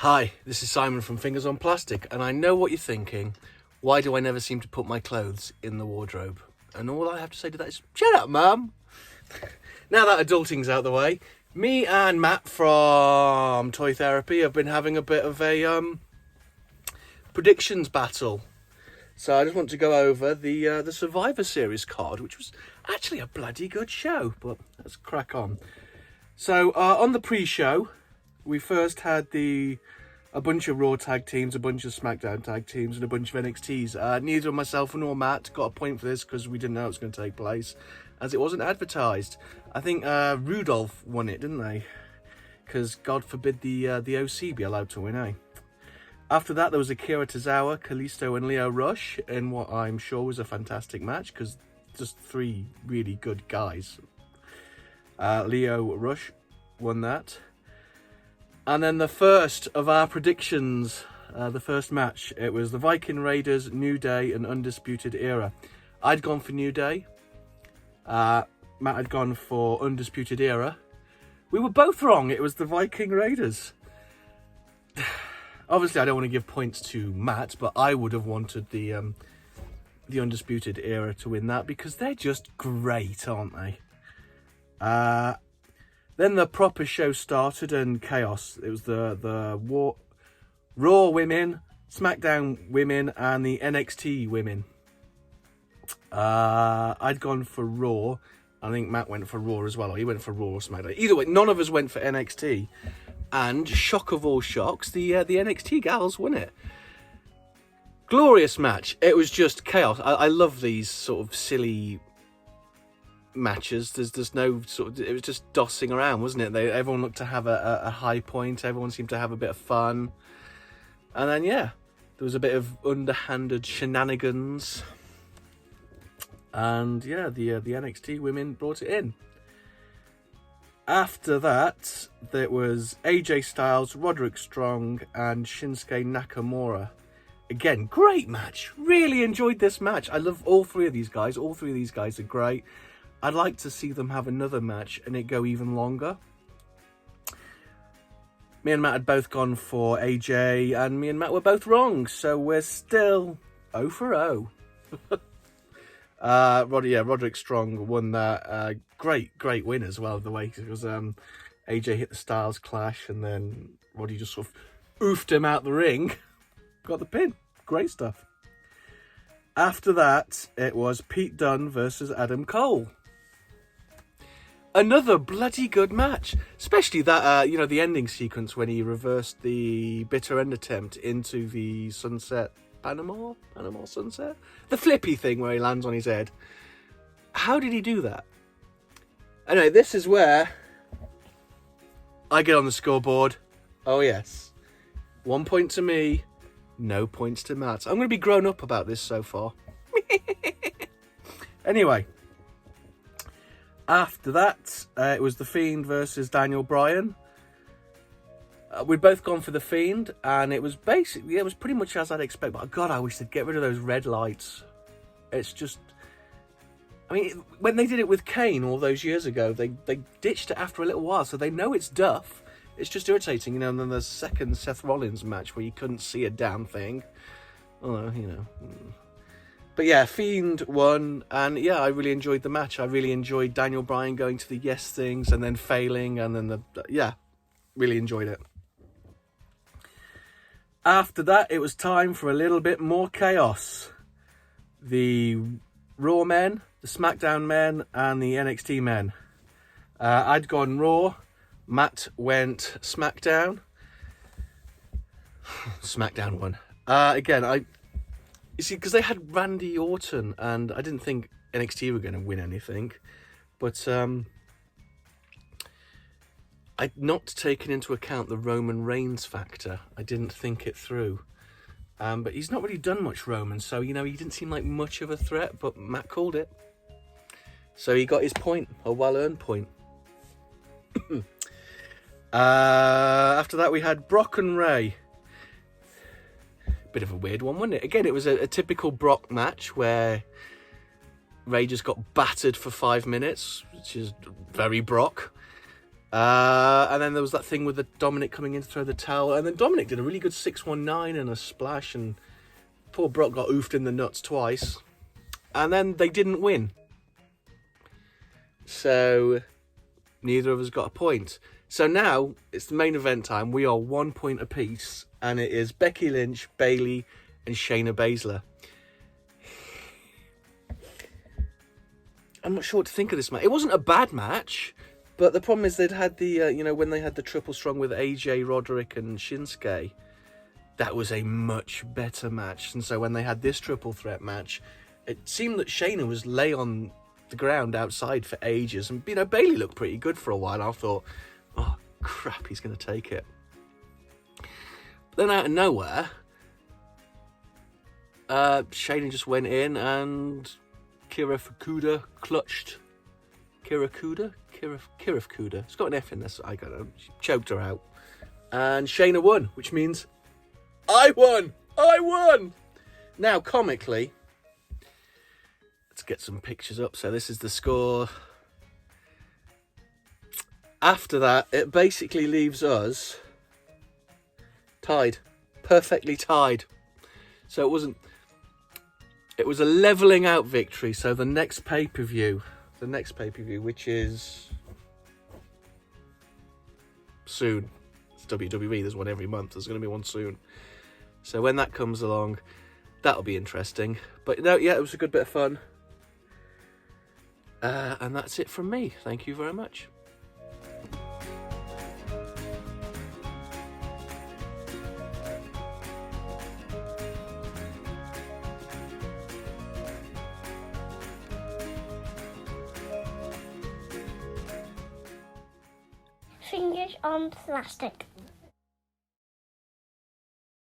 Hi, this is Simon from Fingers on Plastic, and I know what you're thinking. Why do I never seem to put my clothes in the wardrobe? And all I have to say to that is, shut up, Mum! Now that adulting's out the way, me and Matt from Toy Therapy have been having a bit of a predictions battle. So I just want to go over the Survivor Series card, which was actually a bloody good show, but let's crack on. So on the pre-show, we first had a bunch of Raw tag teams, a bunch of SmackDown tag teams, and a bunch of NXTs. Neither myself nor Matt got a point for this because we didn't know it was going to take place, as it wasn't advertised. I think Rudolph won it, didn't they? Because God forbid the OC be allowed to win, eh? After that, there was Akira Tozawa, Kalisto, and Lio Rush in what I'm sure was a fantastic match because just three really good guys. Lio Rush won that. And then the first of our predictions, the first match, it was the Viking Raiders, New Day, and Undisputed Era. I'd gone for New Day. Matt had gone for Undisputed Era. We were both wrong. It was the Viking Raiders. Obviously, I don't want to give points to Matt, but I would have wanted the Undisputed Era to win that because they're just great, aren't they? Then the proper show started and chaos. It was the Raw women, SmackDown women, and the NXT women. I'd gone for Raw. I think Matt went for Raw as well, or he went for Raw or SmackDown. Either way, none of us went for NXT. And shock of all shocks, the NXT gals won it. Glorious match. It was just chaos. I love these sort of silly matches. There's no sort of, it was just dossing around, wasn't it? Everyone looked to have a high point. Everyone seemed to have a bit of fun. And then, yeah, there was a bit of underhanded shenanigans. And, yeah, the NXT women brought it in. After that, there was AJ Styles, Roderick Strong, and Shinsuke Nakamura. Again, great match. Really enjoyed this match. I love all three of these guys. All three of these guys are great. I'd like to see them have another match and it go even longer. Me and Matt had both gone for AJ, and me and Matt were both wrong. So we're still 0 for 0. Roderick Strong won that. Great win as well, the way it was. AJ hit the Styles Clash, and then Roddy just sort of oofed him out the ring. Got the pin. Great stuff. After that, it was Pete Dunne versus Adam Cole. Another bloody good match, especially that the ending sequence when he reversed the bitter end attempt into the sunset. Panama sunset? The flippy thing where he lands on his head. How did he do that? Anyway, this is where I get on the scoreboard. Oh, yes. 1 point to me, no points to Matt. I'm going to be grown up about this so far. Anyway, after that, it was The Fiend versus Daniel Bryan. We'd both gone for The Fiend, and it was pretty much as I'd expect. But God, I wish they'd get rid of those red lights. It's just, I mean, when they did it with Kane all those years ago, they ditched it after a little while, so they know it's duff. It's just irritating, And then the second Seth Rollins match where you couldn't see a damn thing. Although, But yeah, Fiend won, and yeah, I really enjoyed the match. I really enjoyed Daniel Bryan going to the yes things and then failing, and then really enjoyed it. After that, it was time for a little bit more chaos. The Raw men, the SmackDown men, and the NXT men. I'd gone Raw. Matt went SmackDown. SmackDown won. You see, because they had Randy Orton, and I didn't think NXT were going to win anything. But I'd not taken into account the Roman Reigns factor. I didn't think it through. But he's not really done much Roman, so, he didn't seem like much of a threat, but Matt called it. So he got his point, a well-earned point. After that, we had Brock and Ray. Bit of a weird one, wasn't it? Again, it was a typical Brock match where Ray just got battered for 5 minutes, which is very Brock. And then there was that thing with the Dominic coming in to throw the towel, and then Dominic did a really good 619 and a splash, and poor Brock got oofed in the nuts twice, and then they didn't win. So neither of us got a point. So now it's the main event time. We are 1 point apiece, and it is Becky Lynch, Bayley, and Shayna Baszler. I'm not sure what to think of this match. It wasn't a bad match, but the problem is they'd had the, when they had the triple strong with AJ, Roderick, and Shinsuke, that was a much better match. And so when they had this triple threat match, it seemed that Shayna was lay on the ground outside for ages, and Bayley looked pretty good for a while. I thought, oh crap, he's going to take it. But then out of nowhere, Shayna just went in and Kira Fukuda clutched. Kira Fukuda. It's got an F in this. I don't know. She choked her out, and Shayna won, which means I won. Now, comically, let's get some pictures up. So this is the score. After that, it basically leaves us tied, perfectly tied. So it was a levelling out victory. So the next pay-per-view, which is soon. It's WWE. There's one every month. There's going to be one soon. So when that comes along, that'll be interesting. But no, yeah, it was a good bit of fun. And that's it from me. Thank you very much. Fingers on plastic.